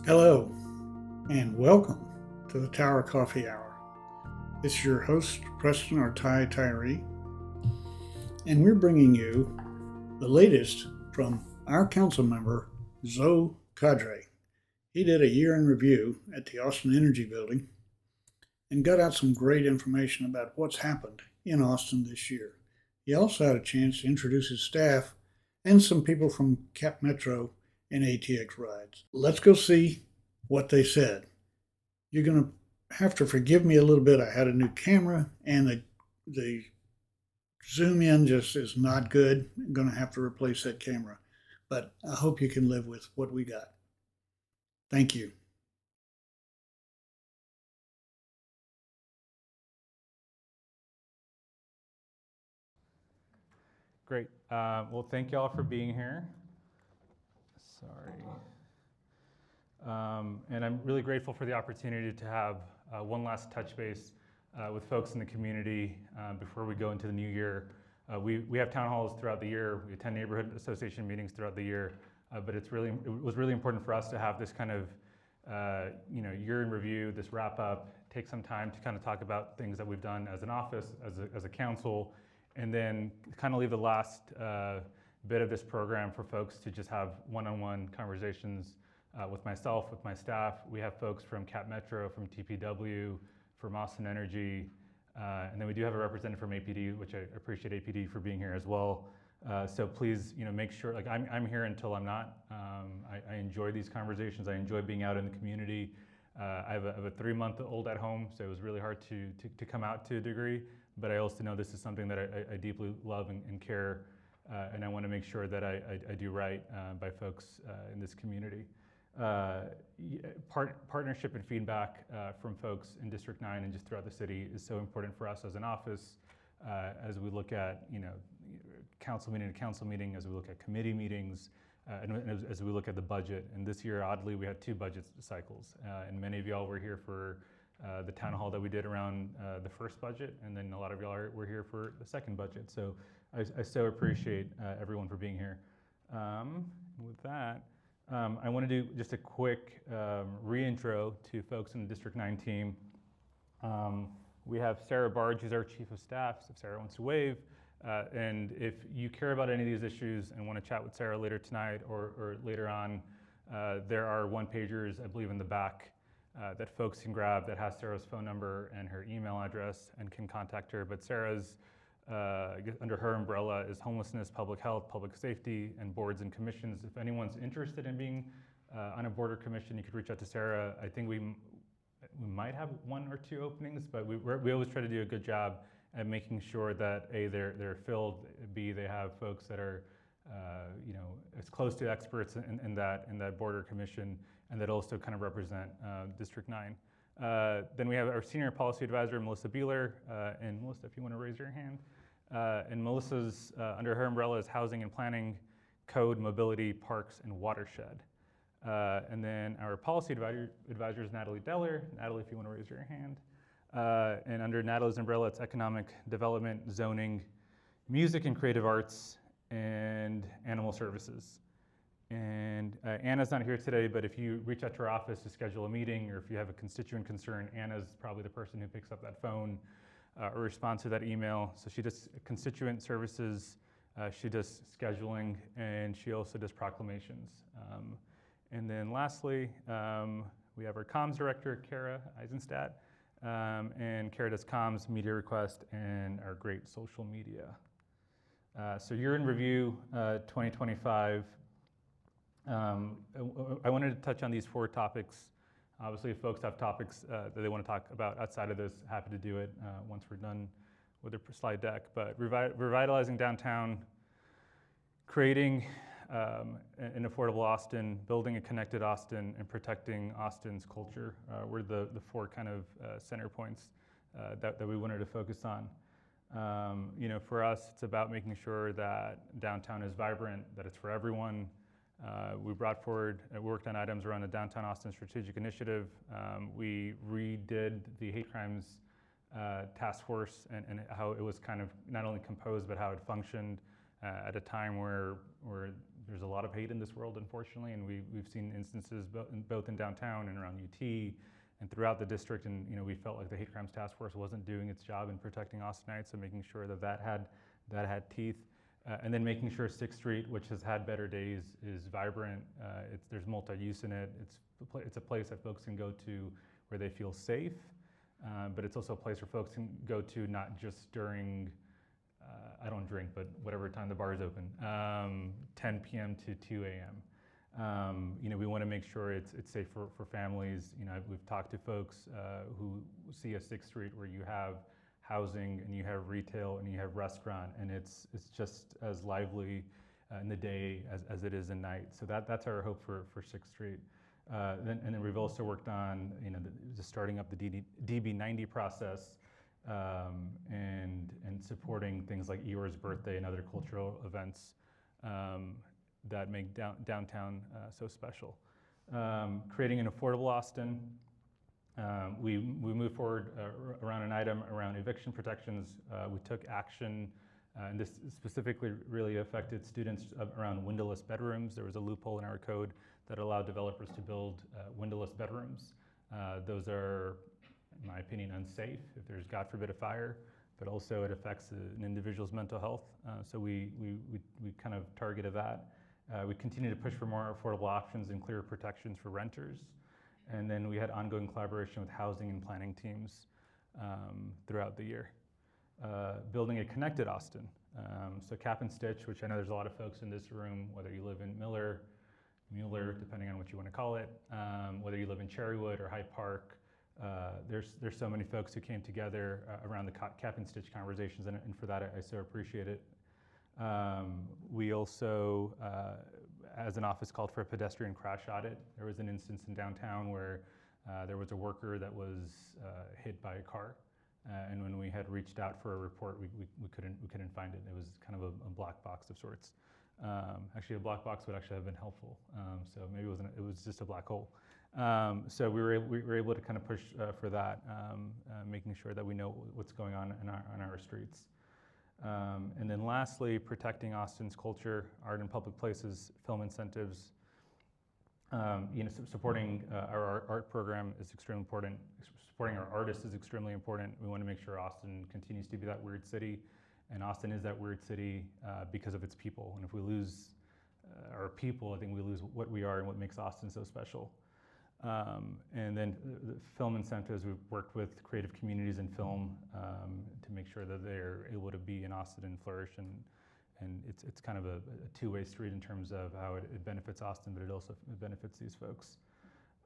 Hello, and welcome to the Tower Coffee Hour. This is your host, Preston or Tyree, and we're bringing you the latest from our council member, Zoe Qadri. He did a year in review at the Austin Energy Building and got out some great information about what's happened in Austin this year. He also had a chance to introduce his staff and some people from Cap Metro and ATX rides. Let's go see what they said. You're going to have to forgive me a little bit. I had a new camera and the zoom in just is not good. I'm going to have to replace that camera. But I hope you can live with what we got. Thank you. Great. Well, thank you all for being here. Sorry. And I'm really grateful for the opportunity to have one last touch base with folks in the community before we go into the new year. We have town halls throughout the year. We attend neighborhood association meetings throughout the year. But it was really important for us to have this kind of year in review, this wrap up, take some time to kind of talk about things that we've done as an office, as a council, and then kind of leave the last bit of this program for folks to just have one-on-one conversations with myself, with my staff. We have folks from Cap Metro, from TPW, from Austin Energy, and then we do have a representative from APD, which I appreciate APD for being here as well. So please, make sure, like I'm here until I'm not. I enjoy these conversations. I enjoy being out in the community. I have a 3-month-old at home, so it was really hard to come out to a degree, but I also know this is something that I deeply love and care, and I want to make sure that I do right by folks in this community. Partnership and feedback from folks in District 9 and just throughout the city is so important for us as an office as we look at council meeting to council meeting, as we look at committee meetings, and as we look at the budget. And this year, oddly, we had 2 budget cycles, and many of y'all were here for the town hall that we did around the first budget, and then a lot of y'all were here for the second budget. So I so appreciate everyone for being here. With that, I want to do just a quick re-intro to folks in the District 9 team. We have Sarah Barge, who's our Chief of Staff, so if Sarah wants to wave. And if you care about any of these issues and want to chat with Sarah later tonight or later on, there are one-pagers, I believe, in the back that folks can grab that has Sarah's phone number and her email address and can contact her. But Sarah's, under her umbrella, is homelessness, public health, public safety, and boards and commissions. If anyone's interested in being on a board or commission, you could reach out to Sarah. I think we might have 1 or 2 openings, but we always try to do a good job at making sure that A, they're filled, B, they have folks that are as close to experts in that board or commission, and that also kind of represent District 9. Then we have our senior policy advisor, Melissa Beeler, and Melissa, if you want to raise your hand. And Melissa's, under her umbrella, is housing and planning, code, mobility, parks, and watershed. And then our policy advisor is Natalie Deller. Natalie, if you want to raise your hand. And under Natalie's umbrella, it's economic development, zoning, music and creative arts, and animal services. And Anna's not here today, but if you reach out to our office to schedule a meeting, or if you have a constituent concern, Anna's probably the person who picks up that phone or responds to that email. So she does constituent services, she does scheduling, and she also does proclamations. And then lastly, we have our comms director, Kara Eisenstadt. And Kara does comms, media request, and our great social media. So year in review, 2025. I wanted to touch on these 4 topics. Obviously, if folks have topics that they want to talk about outside of this, happy to do it once we're done with the slide deck. But revitalizing downtown, creating an affordable Austin, building a connected Austin, and protecting Austin's culture were the 4 kind of center points that we wanted to focus on. For us, it's about making sure that downtown is vibrant, that it's for everyone. We brought forward, worked on items around the Downtown Austin Strategic Initiative. We redid the hate crimes task force and how it was kind of not only composed, but how it functioned at a time where there's a lot of hate in this world, unfortunately, and we've seen instances both in downtown and around UT and throughout the district, and we felt like the Hate Crimes Task Force wasn't doing its job in protecting Austinites, so making sure that had teeth. And then making sure 6th Street, which has had better days, is vibrant. There's multi-use in it. It's a place that folks can go to where they feel safe, but it's also a place where folks can go to not just during, I don't drink, but whatever time the bar is open, 10 p.m. to 2 a.m. We want to make sure it's safe for families. We've talked to folks who see a 6th Street where you have housing and you have retail and you have restaurant, and it's just as lively in the day as it is at night. So that's our hope for 6th Street. Then we've also worked on just starting up the DB90 process and supporting things like Eeyore's birthday and other cultural events that make downtown so special. Creating an affordable Austin. We moved forward around an item around eviction protections. We took action, and this specifically really affected students around windowless bedrooms. There was a loophole in our code that allowed developers to build windowless bedrooms. Those are, in my opinion, unsafe if there's, God forbid, a fire, but also it affects an individual's mental health. So we kind of targeted that. We continue to push for more affordable options and clearer protections for renters. And then we had ongoing collaboration with housing and planning teams throughout the year. Building a connected Austin. So Cap and Stitch, which I know there's a lot of folks in this room, whether you live in Mueller, depending on what you want to call it, whether you live in Cherrywood or Hyde Park, there's so many folks who came together around the Cap and Stitch conversations, and for that I so appreciate it. We also, as an office, called for a pedestrian crash audit. There was an instance in downtown where there was a worker that was hit by a car, and when we had reached out for a report, we couldn't find it. It was kind of a black box of sorts. Actually, a black box would actually have been helpful. So maybe it was just a black hole. So we were able to kind of push for that, making sure that we know what's going on on our streets. And then lastly, protecting Austin's culture, art and public places, film incentives. Supporting our art program is extremely important. Supporting our artists is extremely important. We want to make sure Austin continues to be that weird city, and Austin is that weird city because of its people. And if we lose our people, I think we lose what we are and what makes Austin so special. And then the film incentives, we've worked with creative communities in film to make sure that they're able to be in Austin and flourish, and it's kind of a two-way street in terms of how it benefits Austin, but it also benefits these folks.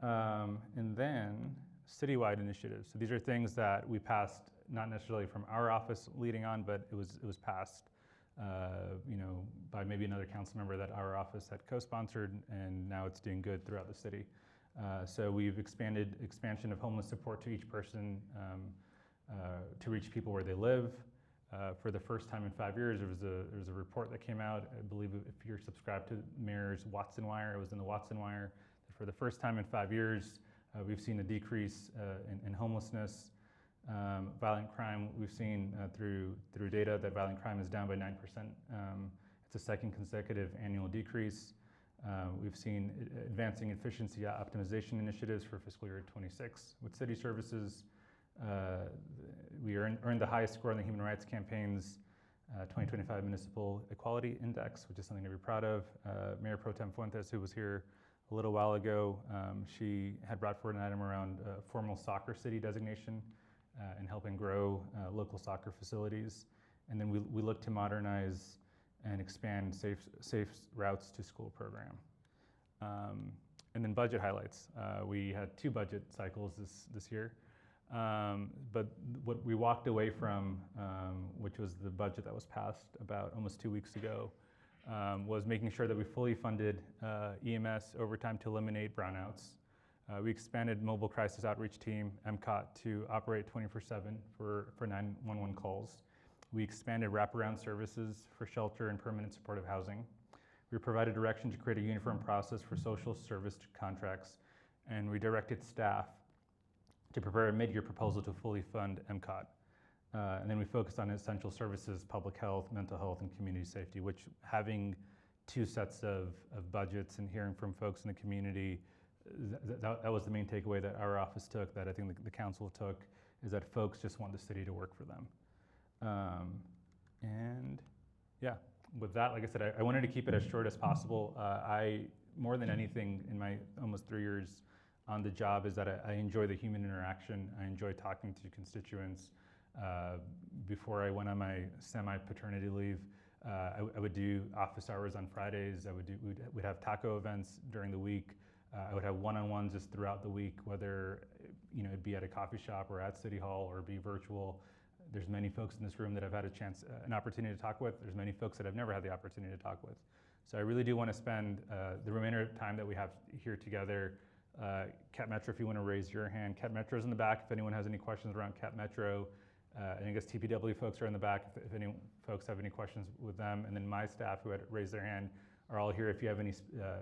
And then citywide initiatives. So these are things that we passed, not necessarily from our office leading on, but it was passed by maybe another council member that our office had co-sponsored, and now it's doing good throughout the city. So we've expansion of homeless support to each person to reach people where they live. For the first time in 5 years, there was a report that came out. I believe if you're subscribed to Mayor's Watson Wire, it was in the Watson Wire. For the first time in 5 years, we've seen a decrease in homelessness. Violent crime, we've seen through data that violent crime is down by 9%. It's a second consecutive annual decrease. We've seen advancing efficiency optimization initiatives for fiscal year 26. With city services, we earned the highest score in the Human Rights Campaign's 2025 Municipal Equality Index, which is something to be proud of. Mayor Pro Tem Fuentes, who was here a little while ago, she had brought forward an item around formal soccer city designation and helping grow local soccer facilities. And then we look to modernize and expand safe routes to school program. And then budget highlights. We had 2 budget cycles this year. But what we walked away from, which was the budget that was passed about almost 2 weeks ago, was making sure that we fully funded EMS overtime to eliminate brownouts. We expanded mobile crisis outreach team, MCOT, to operate 24/7 for 911 calls. We expanded wraparound services for shelter and permanent supportive housing. We provided direction to create a uniform process for social service contracts, and we directed staff to prepare a mid-year proposal to fully fund MCOT. And then we focused on essential services, public health, mental health, and community safety, which having 2 sets of budgets and hearing from folks in the community, that was the main takeaway that our office took, that I think the council took, is that folks just want the city to work for them. And yeah, with that, like I said, I wanted to keep it as short as possible. More than anything in my almost 3 years on the job, is that I enjoy the human interaction. I enjoy talking to constituents. Before I went on my semi-paternity leave, I would do office hours on Fridays. We'd have taco events during the week. I would have one-on-ones just throughout the week, whether it'd be at a coffee shop or at City Hall or be virtual. There's many folks in this room that I've had an opportunity to talk with. There's many folks that I've never had the opportunity to talk with. So I really do want to spend the remainder of time that we have here together. Cat Metro, if you want to raise your hand. Cat Metro's in the back if anyone has any questions around Cat Metro. And I guess TPW folks are in the back if any folks have any questions with them. And then my staff who had raised their hand are all here if you have any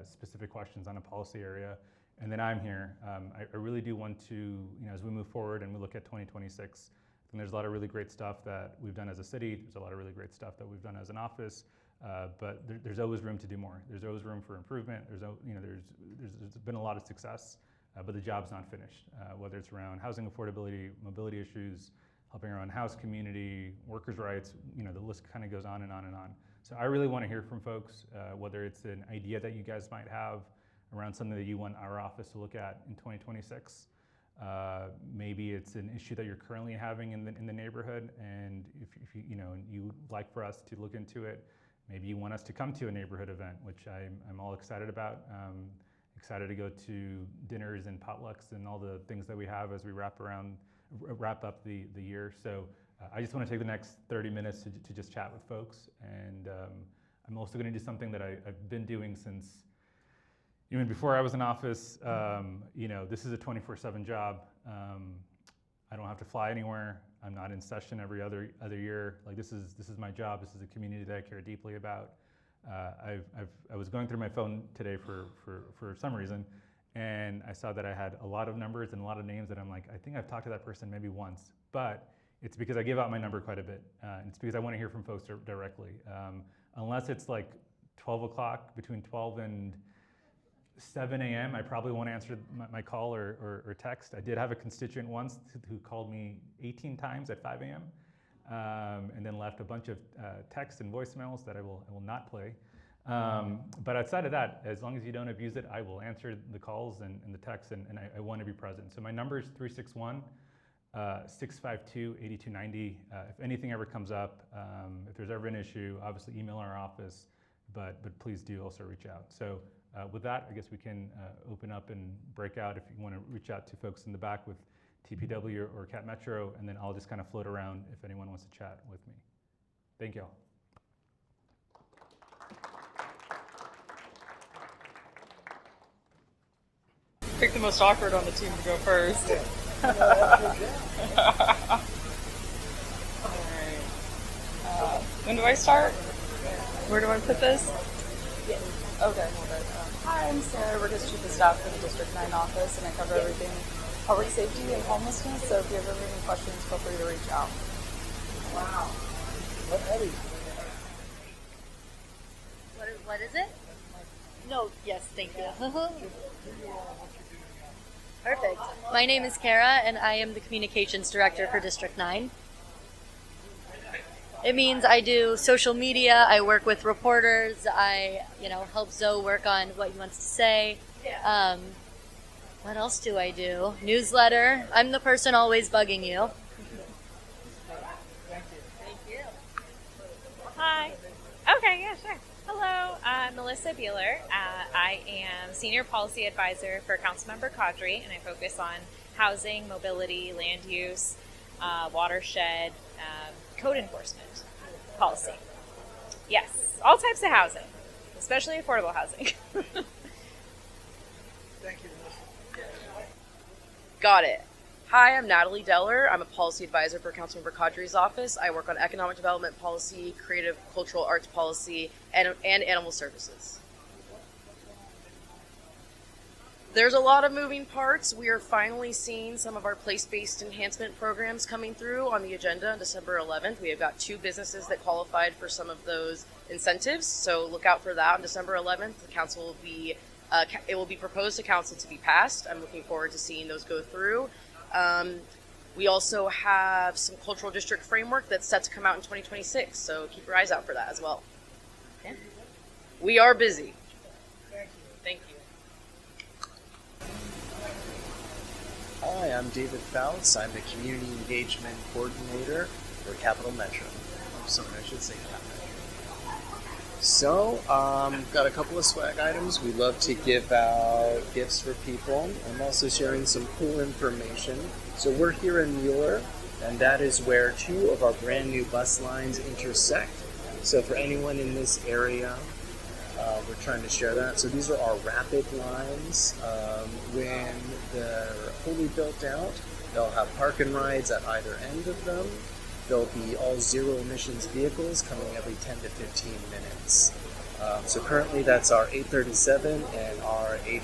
specific questions on a policy area. And then I'm here. I really do want to, as we move forward and we look at 2026, and there's a lot of really great stuff that we've done as a city. There's a lot of really great stuff that we've done as an office. But there's always room to do more. There's always room for improvement. There's been a lot of success, but the job's not finished. Whether it's around housing affordability, mobility issues, helping around house community, workers' rights, the list kind of goes on and on and on. So I really want to hear from folks, whether it's an idea that you guys might have around something that you want our office to look at in 2026. Maybe it's an issue that you're currently having in the neighborhood, and if you would like for us to look into it. Maybe you want us to come to a neighborhood event, which I'm all excited about. Excited to go to dinners and potlucks and all the things that we have as we wrap up the year. So I just want to take the next 30 minutes to just chat with folks. And I'm also going to do something that I've been doing since even before I was in office. This is a 24/7 job. I don't have to fly anywhere. I'm not in session every other year. Like this is my job. This is a community that I care deeply about. I was going through my phone today for some reason, and I saw that I had a lot of numbers and a lot of names that I'm like, I think I've talked to that person maybe once, but it's because I give out my number quite a bit. And it's because I want to hear from folks directly. Unless it's like 12 o'clock, between 12 and 7 a.m., I probably won't answer my call or text. I did have a constituent once who called me 18 times at 5 a.m. And then left a bunch of texts and voicemails that I will not play. But outside of that, as long as you don't abuse it, I will answer the calls and the texts, and I want to be present. So my number is 361-652-8290. If anything ever comes up, if there's ever an issue, obviously email our office, but please do also reach out. So with that, I guess we can open up and break out if you want to reach out to folks in the back with TPW or Cat Metro, and then I'll just kind of float around if anyone wants to chat with me. Thank you all. Pick the most awkward on the team to go first. All right. When do I start? Where do I put this? Okay, hold it. Hi, I'm Sarah, Rick's Chief of Staff for the District 9 office, and I cover everything public safety and homelessness, so if you ever have any questions, feel free to reach out. Wow. What heavy? What is it? No, yes, thank you. Perfect. My name is Kara, and I am the Communications Director for District 9. It means I do social media, I work with reporters, I help Zoe work on what he wants to say. What else do I do? Newsletter. I'm the person always bugging you. Thank you. Hi. Okay, yeah, sure. Hello, I'm Melissa Beeler. I am Senior Policy Advisor for Councilmember Qadri, and I focus on housing, mobility, land use, watershed, code enforcement policy. Yes, all types of housing, especially affordable housing. Thank you. Got it. Hi, I'm Natalie Deller. I'm a policy advisor for Councilmember Qadri's office. I work on economic development policy, creative cultural arts policy, and animal services. There's a lot of moving parts. We are finally seeing some of our place-based enhancement programs coming through on the agenda on December 11th. We have got 2 businesses that qualified for some of those incentives, so look out for that on December 11th. The council will be, it will be proposed to council to be passed. I'm looking forward to seeing those go through. We also have some cultural district framework that's set to come out in 2026, so keep your eyes out for that as well. Yeah. We are busy. Thank you. Hi, I'm David Fouts. I'm the Community Engagement Coordinator for Capital Metro. Sorry, I should say Capital Metro. So, got a couple of swag items. We love to give out gifts for people. I'm also sharing some cool information. So we're here in Mueller, and that is where 2 of our brand new bus lines intersect. So for anyone in this area, we're trying to share that. So these are our rapid lines. When they're fully built out, they'll have park and rides at either end of them. There'll be all zero emissions vehicles coming every 10 to 15 minutes. So currently that's our 837 and our 800.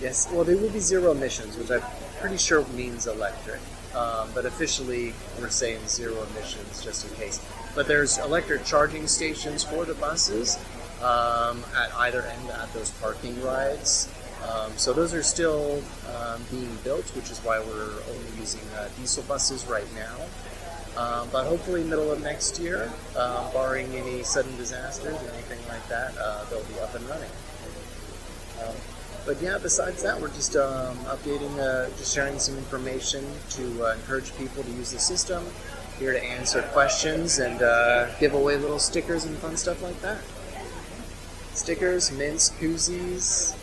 Yes, well they will be zero emissions, which I'm pretty sure means electric. But officially we're saying zero emissions just in case. But there's electric charging stations for the buses at either end at those parking rides. So those are still being built, which is why we're only using diesel buses right now. But hopefully middle of next year, barring any sudden disasters or anything like that, they'll be up and running. But yeah, besides that, we're just updating, just sharing some information to encourage people to use the system. Here to answer questions and give away little stickers and fun stuff like that. Stickers, mints, koozies.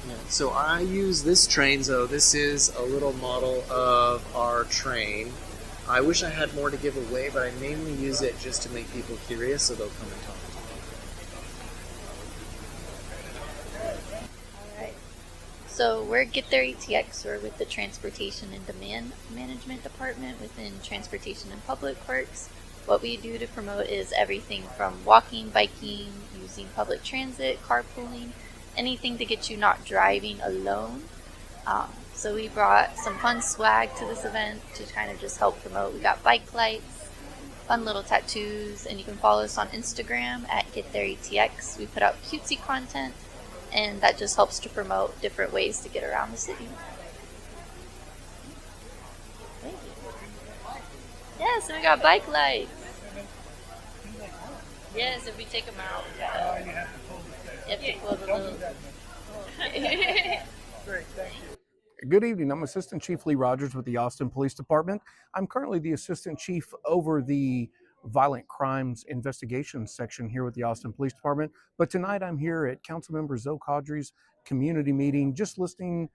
Yeah. So I use this train, so this is a little model of our train. I wish I had more to give away, but I mainly use it just to make people curious, so they'll come and talk to me. So we're Get There ETX. We're with the Transportation and Demand Management Department within Transportation and Public Works. What we do to promote is everything from walking, biking, using public transit, carpooling, anything to get you not driving alone. So we brought some fun swag to this event to kind of just help promote. We got bike lights, fun little tattoos, and you can follow us on Instagram at Get There ETX. We put out cutesy content, and that just helps to promote different ways to get around the city. Thank you. Yes, and we got bike lights. Yes, if we take them out, you have to pull the little. Great, thank you. Good evening. I'm Assistant Chief Lee Rogers with the Austin Police Department. I'm currently the Assistant Chief over the Violent Crimes Investigations section here with the Austin Police Department. But tonight I'm here at Councilmember Zoe Qadri's community meeting, just listening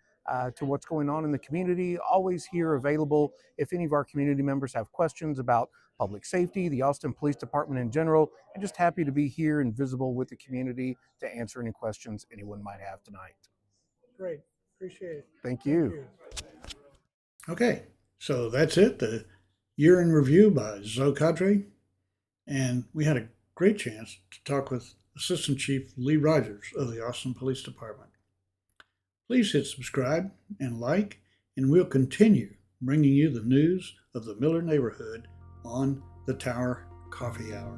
to what's going on in the community. Always here available if any of our community members have questions about public safety, the Austin Police Department in general, and just happy to be here and visible with the community to answer any questions anyone might have tonight. Great, appreciate it. Thank you. Okay, so that's it, the year in review by Zoe Qadri. And we had a great chance to talk with Assistant Chief Lee Rogers of the Austin Police Department. Please hit subscribe and like, and we'll continue bringing you the news of the Mueller neighborhood on the Tower Coffee Hour.